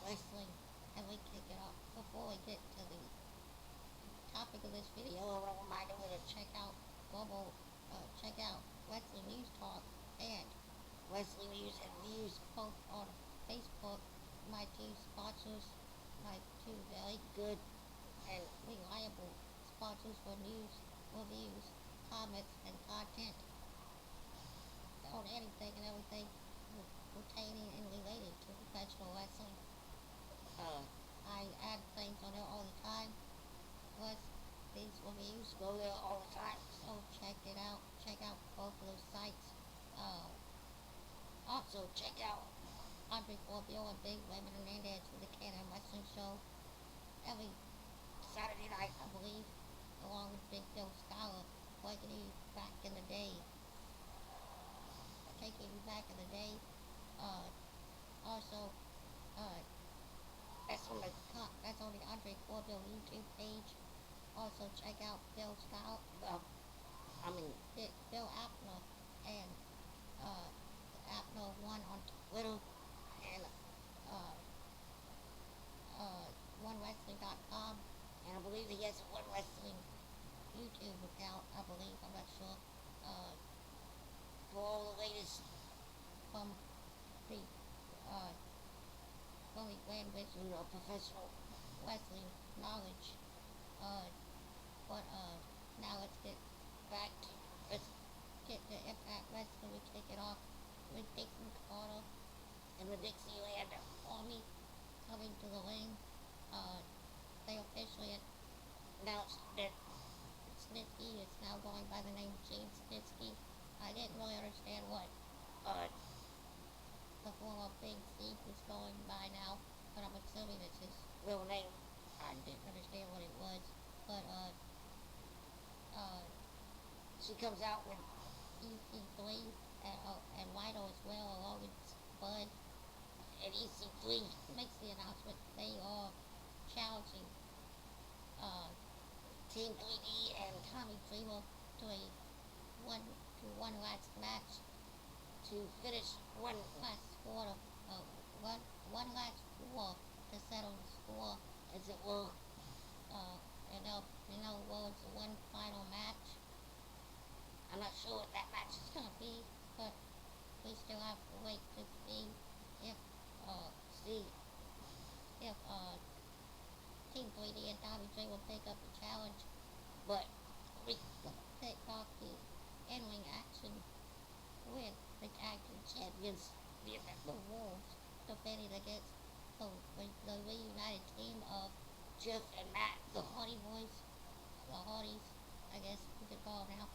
wrestling, and we kick it off. Before we get to the topic of this video, I want to remind everyone to check out Wrestling News Talk and Wrestling News and Views, both on Facebook. My two sponsors, my two very good and reliable sponsors for news, reviews, comments, and content on anything and everything pertaining and related to professional wrestling. I add things on there all the time. Plus, these reviews go there all the time. So check it out. Check out both of those sites. Also, check out Andre Corbeil and Big Raymond Hernandez for the Canada Wrestling Show every Saturday night, I believe, along with Big Bill Scholar, taking you back in the day. Also, that's on the Andre Corbeil YouTube page. Also, check out Bill Scholar. Bill Apner and Apner1 on Twitter and OneWrestling.com, and I believe he has a One Wrestling YouTube account. I'm not sure. For all the latest from the Grand Wizard of professional wrestling knowledge. But now let's get to Impact Wrestling. We kick it off with Dixon Carter and the Dixieland Army coming to the ring. They officially announced that Snitsky is now going by the name Gene Snitsky. I didn't really understand what the former Big Steve was going by now, but I'm assuming it's his real name. I didn't understand what it was, but she comes out with EC3 and Lido as well, along with Bud. And EC3 makes the announcement they are challenging Team 3D and Tommy Dreamer to one last match to finish one last war to settle the score, as it were. In other words, one final match. I'm not sure what that match is gonna be, but we still have to wait to see if Team 3D and Tommy J will pick up the challenge. But we picked off the in-ring action with the tag team champions, the Wolves, defending against the reunited team of Jeff and Matt, the Hardy Boys, the Hardys, I guess we could call them now.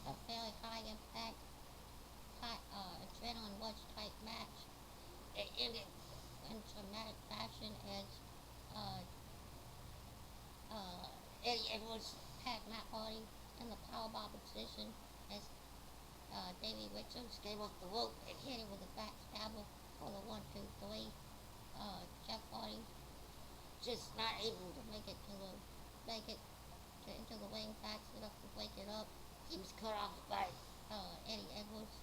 A fairly high impact, adrenaline rush type match. It ended in dramatic fashion as Eddie Edwards had Matt Hardy in the powerbomb position as Davey Richards came off the rope and hit him with a backstabber for the 1-2-3. Jeff Hardy just not able to make it into the ring fast enough to break it up. He was cut off by Eddie Edwards.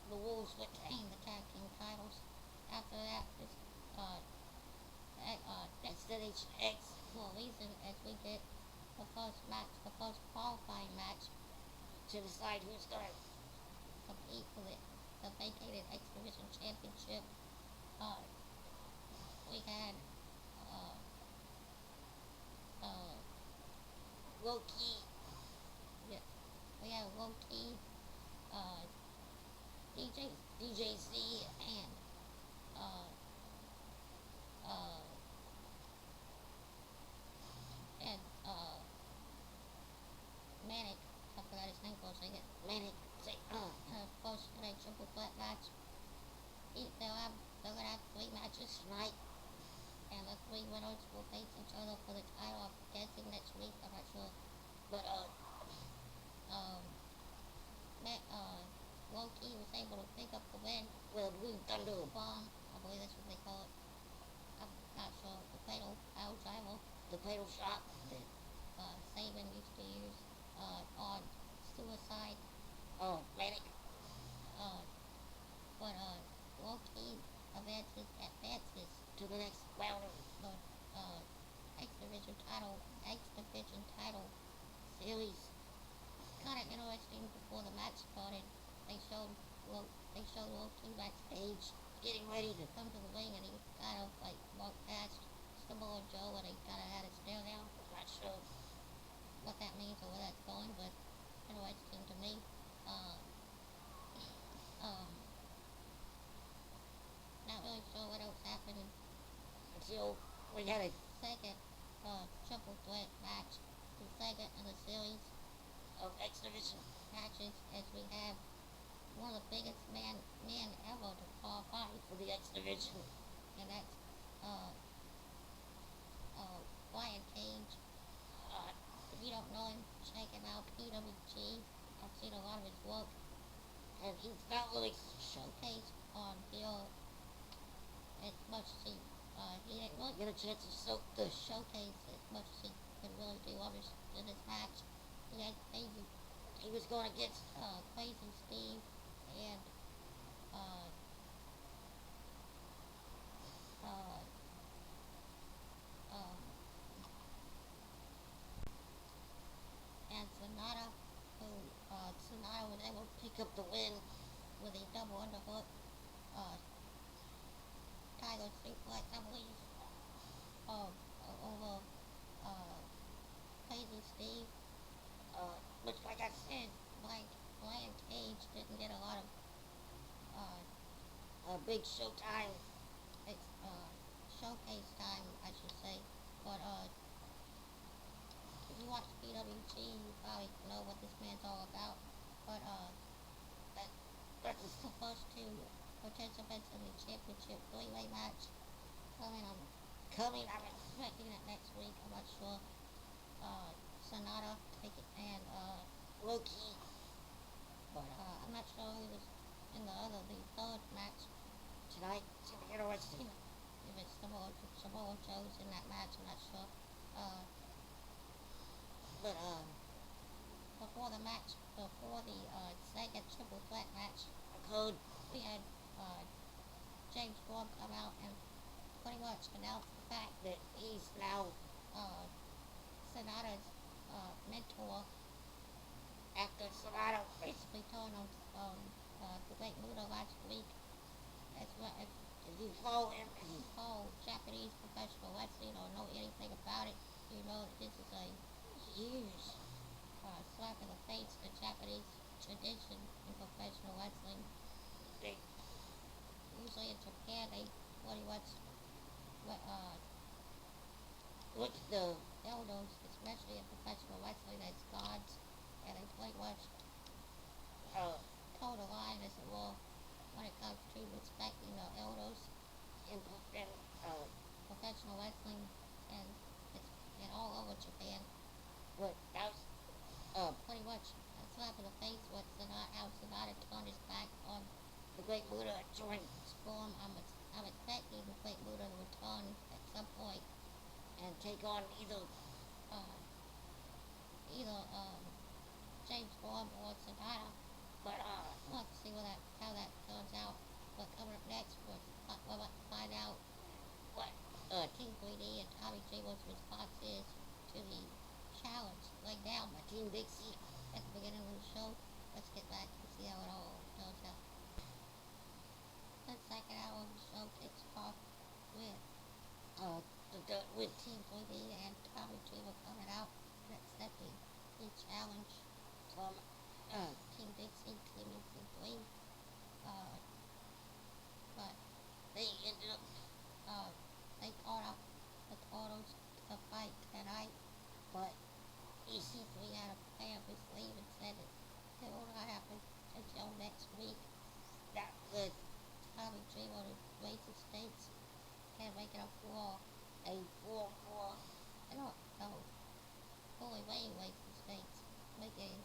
The Wolves retained the tag team titles. After that, Destination X for a reason, as we get the first qualifying match to decide who's going to compete for the vacated X Division Championship. We had Low-Key, DJC, and Manic. I forgot his name for a second. Manic. First in a triple threat match. They're gonna have 3 matches tonight, and the 3 winners will face each other for the title. I'm guessing next week. I'm not sure, but Low-Key was able to pick up the win with a Blue Thunder bomb. I believe that's what they call it. I'm not sure. The fatal shot that Saban used to use on Suicide. Manic week before the match started, they showed little T backstage getting ready to come to the ring, and he kind of like walked past Samoa Joe, and he kind of had his stare down. I'm not sure what that means or where that's going, but interesting to me. Uh, um, Not really sure what else happened until we had a second triple threat match, the second in the series of exhibition matches, as we have one of the biggest men ever to qualify for the X Division, and that's uh, Brian Cage. If you don't know him, check him out, PWG. I've seen a lot of his work, and he's not really showcased on here as much as he didn't really get a chance to showcase as much as he could really do in this match. He had Crazy. He was going against Crazy Steve and uh, uh, um, and Sonata, who Sonata was able to pick up the win with a double underhook, uh, Tiger suplex, I believe, over uh, Crazy Steve. Which, like I said, Brian Cage didn't get a lot of big showtime, it's showcase time, I should say. But if you watch PWG, you probably know what this man's all about. But that that's the first two participants in the championship three-way match coming. I'm expecting it next week. I'm not sure. Sonata and Loki, but I'm not sure who was in the third match tonight. It's gonna be interesting. If it's Samoa Joe's in that match, I'm not sure. Uh, but before the second triple threat match occurred, we had James Storm come out and pretty much announce the fact that he's now Sonata's mentor after Sonata basically told him the Great Muda last week. As well as if you follow him, if you follow Japanese professional wrestling or know anything about it, you know that this is a huge slap in the face to Japanese tradition in professional wrestling. They usually in Japan they pretty much look at the elders, especially in professional wrestling, as gods, and they pretty much toe the line, as it were, when it comes to respecting the elders in professional wrestling, and it's and all over Japan. But that was pretty much a slap in the face with how Sonata turned his back on the Great Buddha during Storm. I'm expecting the Great Buddha to return at some point and take on uh, either James Storm or Sonata. But we'll have to see how that turns out. But coming up next, we'll find out what Team 3D and Tommy Dreamer's response is to the challenge laid down by Team Dixie at the beginning of the show. Let's get back and see how it all turns out. The second hour of the show kicks off with with Team 3D and Tommy Dreamer coming out and accepting the challenge from Team Dixie, Team Dixie 3. But they ended up they called out the Turtles to fight tonight, but EC3 had a plan up his sleeve and said that it will not happen until next week. That would Tommy Dreamer to raise the stakes and make it a 4-4. I don't know. Fully raise the stakes, making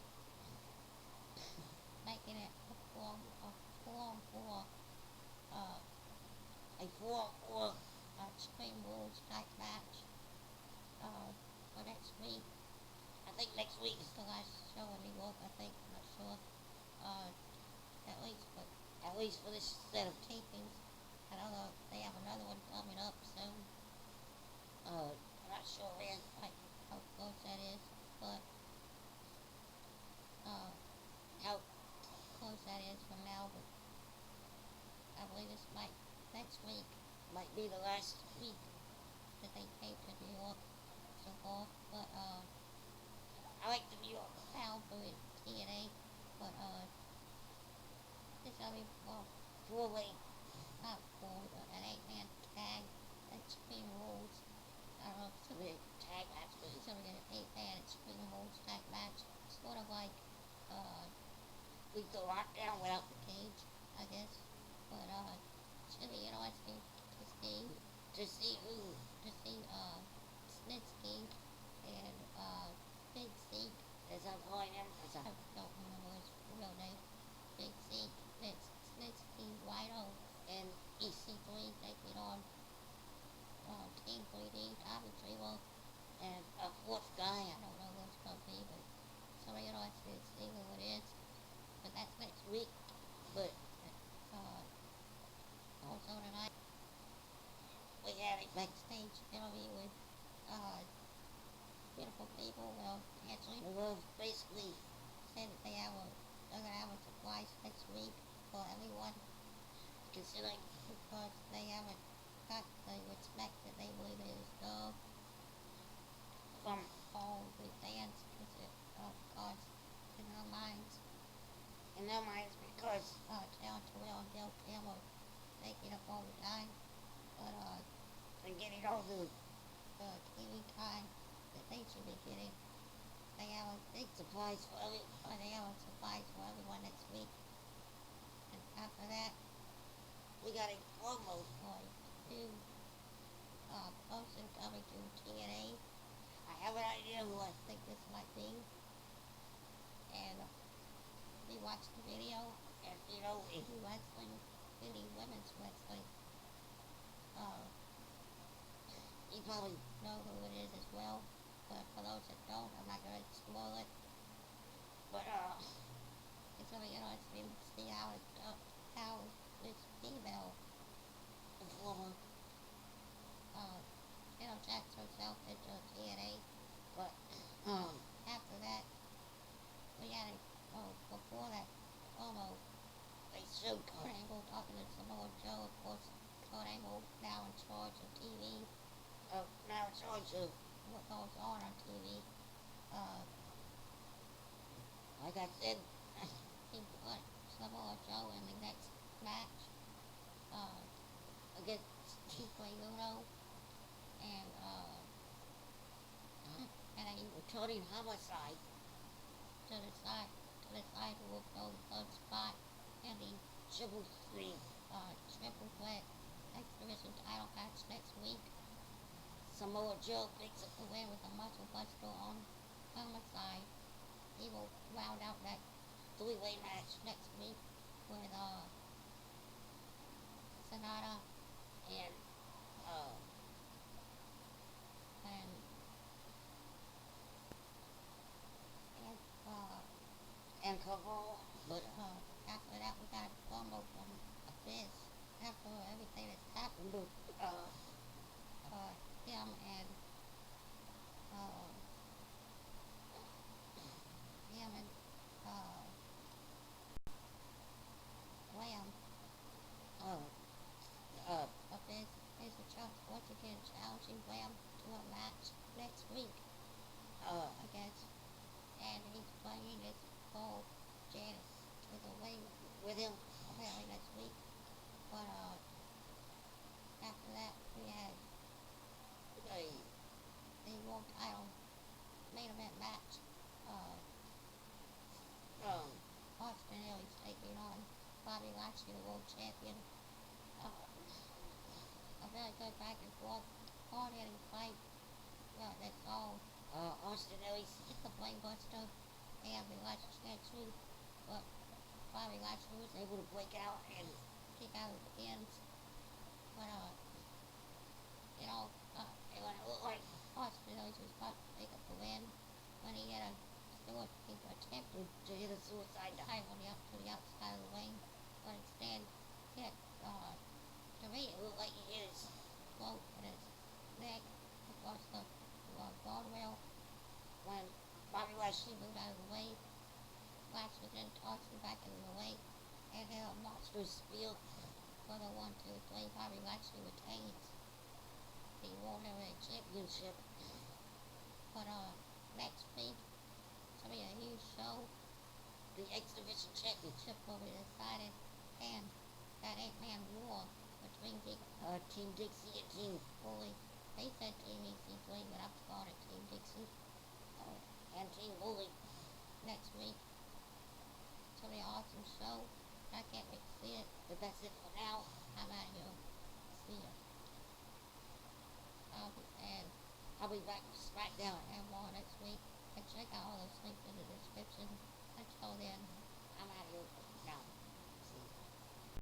it a 4-4 Extreme Rules type match for next week. I think next week is the last show in New York. I think, I'm not sure. At least for this set of tapings. I don't know if they have another one coming up soon. I'm not sure how close that is, but York, so forth. But I like the New York style for it, TNA. But this other four-way, not four, an eight-man tag, Extreme Rules. I don't know if it's a tag match, but it's only an eight-man Extreme Rules tag match. Sort of like we go lockdown without the cage, I guess. But should be interesting to see Snitsky and Big Zeke, as I'm calling him, because I don't remember his real name. Big Zeke, Snitsky, Whito, and EC3 taking on Team 3D, Tommy Trevor, and a fourth guy. I don't know who it's going to be, but somebody interested to see who it is. But that's next week. But also tonight we had a backstage interview with beautiful people. Well, actually, the basically said that they're gonna have a surprise next week for everyone, considering because they haven't got the respect that they believe is deserved from all the fans, because in their minds, because Talon Terrell and Del Cam are taking up all the time, but they're getting all the TV time that they should be getting. They have a big surprise for everyone next week. And after that, we got a promo for two person coming to TNA. I have an idea who I think this might be. And we watched the video, and indie wrestling, indie women's wrestling. You probably know who it is as well, but for those that don't, I'm not going to spoil it. But it's really interesting to see how this female performer interjects herself into TNA. But after that, we had before that promo, they showed Kurt Angle talking to Samoa Joe. Of course, Kurt Angle now in charge of TV. Now in charge of what goes on TV. Like I said, he put Samoa Joe in the next match against Chico Uno and a returning homicide to decide who will go the third spot in the triple threat exhibition title match next week. Samoa Joe picks up the win with a muscle buster on homicide. He will round out that three-way match next week with Sonata and Corbeil. But after that, we got a promo from Abyss. After everything that's happened with him and Lamb. Abyss is once again challenging Lamb to a match next week. Against, and he's playing his whole Janice to the ring with him apparently next week. But after that, we had the world title main event match. Austin Aries taking on Bobby Lashley, the world champion. A very good back and forth, hard-hitting fight. That's all. Austin Aries hit the brain buster and the Lashley statue, but Bobby Lashley was able to break out and kick out of the pins. But it looked like Austin Aries was about to pick up the win when he had attempted to hit a suicide dive to the outside of the ring, but instead hit, to me it looked like he hit his throat and his neck across the guardrail when Bobby Lashley moved out of the way. Lashley then tossed him back into the ring and hit a monstrous spear for the 1, 2, 3. Bobby Lashley retains. he won't have a championship. But next week it's gonna be a huge show. The exhibition championship will be decided, and that 8-man war between Team Dixie and Team Bully. They said Team EC3, but I'm calling it Team Dixie and Team Bully next week. It's gonna be an awesome show. I can't wait to see it. But that's it for now. I'm out of here. See ya. And I'll be back with SmackDown and Raw next week. And check out all those links in the description.